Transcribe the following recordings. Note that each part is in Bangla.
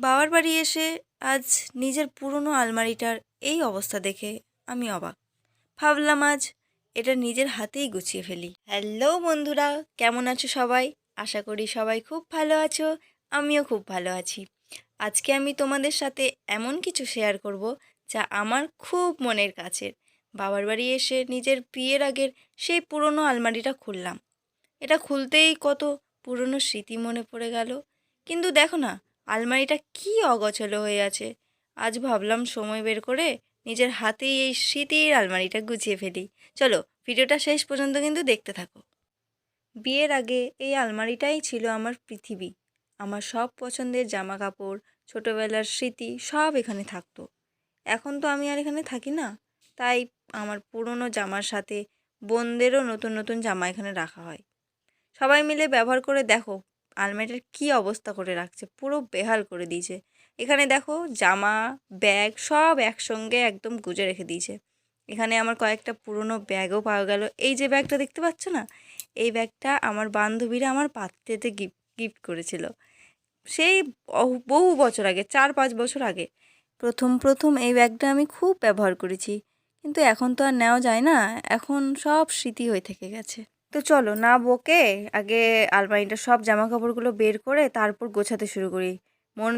বাবার বাড়ি এসে আজ নিজের পুরনো আলমারিটার এই অবস্থা দেখে আমি অবাক। ভাবলাম আজ এটা নিজের হাতেই গুছিয়ে ফেলি। হ্যালো বন্ধুরা, কেমন আছো সবাই? আশা করি সবাই খুব ভালো আছো। আমিও খুব ভালো আছি। আজকে আমি তোমাদের সাথে এমন কিছু শেয়ার করব যা আমার খুব মনের কাছের। বাবার বাড়ি এসে নিজের বিয়ের আগের সেই পুরনো আলমারিটা খুললাম। এটা খুলতেই কত পুরনো স্মৃতি মনে পড়ে গেল। কিন্তু দেখো না, আলমারিটা কি অগোছালো হয়ে আছে। আজ ভাবলাম সময় বের করে নিজের হাতেই এই স্মৃতির আলমারিটা গুছিয়ে ফেলি। চলো, ভিডিওটা শেষ পর্যন্ত কিন্তু দেখতে থাকো। বিয়ের আগে এই আলমারিটাই ছিল আমার পৃথিবী। আমার সব পছন্দের জামা কাপড়, ছোটোবেলার স্মৃতি সব এখানে থাকতো। এখন তো আমি আর এখানে থাকি না, তাই আমার পুরনো জামার সাথে বোনদেরও নতুন নতুন জামা এখানে রাখা হয়। সবাই মিলে ব্যবহার করে দেখো আলমারিটার কী অবস্থা করে রাখছে, পুরো বেহাল করে দিয়েছে। এখানে দেখো জামা, ব্যাগ সব একসঙ্গে একদম গুজে রেখে দিয়েছে। এখানে আমার কয়েকটা পুরনো ব্যাগও পাওয়া গেল। এই যে ব্যাগটা দেখতে পাচ্ছ না, এই ব্যাগটা আমার বান্ধবীরা আমার পাত্রেতে গিফট করেছিল সেই বহু বছর আগে, 4-5 বছর আগে। প্রথম প্রথম এই ব্যাগটা আমি খুব ব্যবহার করেছি, কিন্তু এখন তো আর নেওয়া যায় না, এখন সব স্মৃতি হয়ে থেকে গেছে। তো চলো না বকে আগে আলমারিটা সব জামা কাপড়গুলো বের করে তারপর গোছাতে শুরু করি।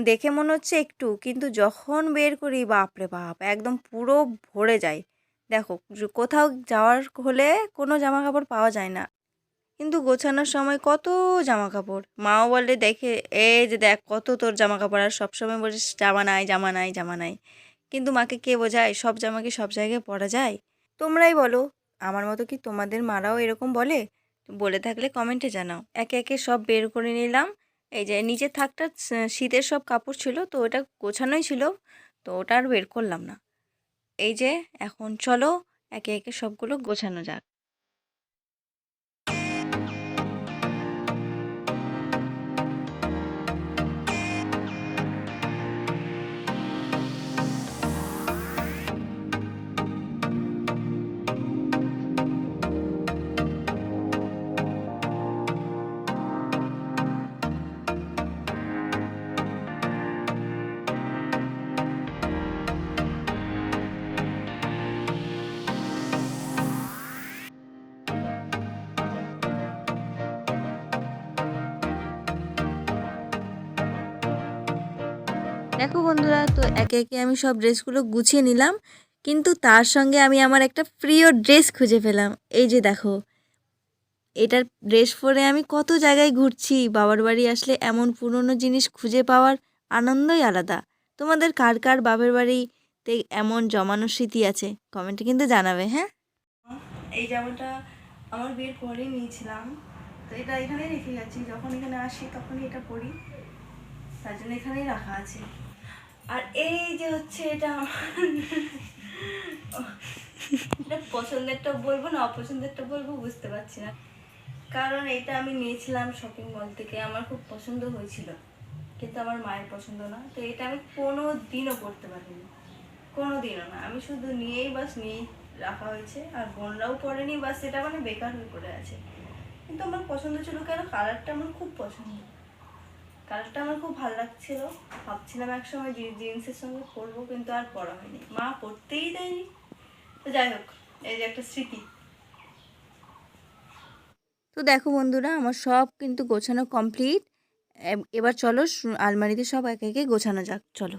দেখে মনে হচ্ছে একটু, কিন্তু যখন বের করি বাপরে বাপ, একদম পুরো ভরে যায়। দেখো, কোথাও যাওয়ার হলে কোনো জামা কাপড় পাওয়া যায় না, কিন্তু গোছানোর সময় কত জামা কাপড়। মাও বলে দেখে, এই যে দেখ কত তোর জামা কাপড়, আর সবসময় বলিস জামা নাই জামা নাই জামা নাই। কিন্তু মাকে কে বোঝায় সব জামা কি সব জায়গায় পরা যায়? তোমরাই বলো, আমার মতো কি তোমাদের মারাও এরকম বলে? বলে থাকলে কমেন্টে জানাও। একে একে সব বের করে নিলাম। এই যে নিচের থাকটা শীতের সব কাপড় ছিল, তো ওটা গোছানোই ছিল, তো ওটা আর বের করলাম না। এই যে এখন চলো একে একে সবগুলো গোছানো যাক। দেখো বন্ধুরা, তো একে একে আমি সব ড্রেসগুলো গুছিয়ে নিলাম, কিন্তু তার সঙ্গে আমি আমার একটা প্রিয় ড্রেস খুঁজে পেলাম। এই যে দেখো, এটার ড্রেস পরে আমি কত জায়গায় ঘুরছি। বাবার বাড়ি আসলে এমন পুরনো জিনিস খুঁজে পাওয়ার আনন্দই আলাদা। তোমাদের কার কার বাবার বাড়িতে এমন জমানো স্মৃতি আছে কমেন্টে কিন্তু জানাবে, হ্যাঁ। এই জামাটা আমার বিয়ের পরে নিয়েছিলাম, তো এটা এখানেই রেখে গেছি। যখন এখানে আসি তখনই এটা পরি, তার জন্য এখানেই রাখা আছে। আর এই যে হচ্ছে এটা এটা পছন্দেরটা বলবো না অপছন্দেরটা বলবো বুঝতে পারছি না, কারণ এটা আমি নিয়েছিলাম শপিং মল থেকে, আমার খুব পছন্দ হয়েছিল, কিন্তু আমার মায়ের পছন্দ না। তো এটা আমি কোনো দিনও পরতে পারিনি, কোনো দিনও না। আমি শুধু নিয়েই রাখা হয়েছে, আর বোনরাও পরেনি, বাস এটা মানে বেকার হয়ে পড়ে আছে। কিন্তু আমার পছন্দ ছিল, কেন কালারটা আমার খুব পছন্দ, কালারটা আমার খুব ভালো লাগছিল। ভাবছিলাম একসময় জিন্সের সঙ্গে পরবো, কিন্তু আর পরা হয়নি, মা পরতেই দেয়নি। তো যাই হোক, এই যে একটা স্মৃতি। তো দেখো বন্ধুরা, আমার সব কিন্তু গোছানো কমপ্লিট। এবার চলো আলমারিতে সব একে একে গোছানো যাক, চলো।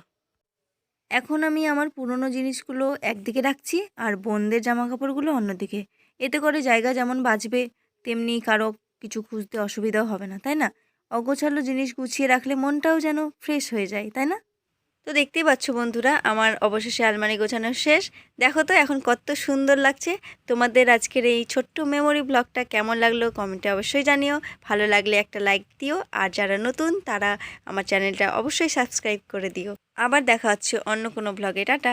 এখন আমি আমার পুরনো জিনিসগুলো একদিকে রাখছি, আর বোনদের জামা কাপড়গুলো অন্যদিকে। এতে করে জায়গা যেমন বাঁচবে, তেমনি কারো কিছু খুঁজতে অসুবিধাও হবে না, তাই না? অগোছালো জিনিস গুছিয়ে রাখলে মনটাও যেন ফ্রেশ হয়ে যায়, তাই না? তো দেখতেই পাচ্ছ বন্ধুরা, আমার অবশেষে আলমারি গোছানো শেষ। দেখো তো এখন কত সুন্দর লাগছে। তোমাদের আজকের এই ছোট্ট মেমোরি ব্লগটা কেমন লাগলো কমেন্টে অবশ্যই জানিও। ভালো লাগলে একটা লাইক দিও, আর যারা নতুন তারা আমার চ্যানেলটা অবশ্যই সাবস্ক্রাইব করে দিও। আবার দেখা হচ্ছে অন্য কোনো ব্লগে। টাটা।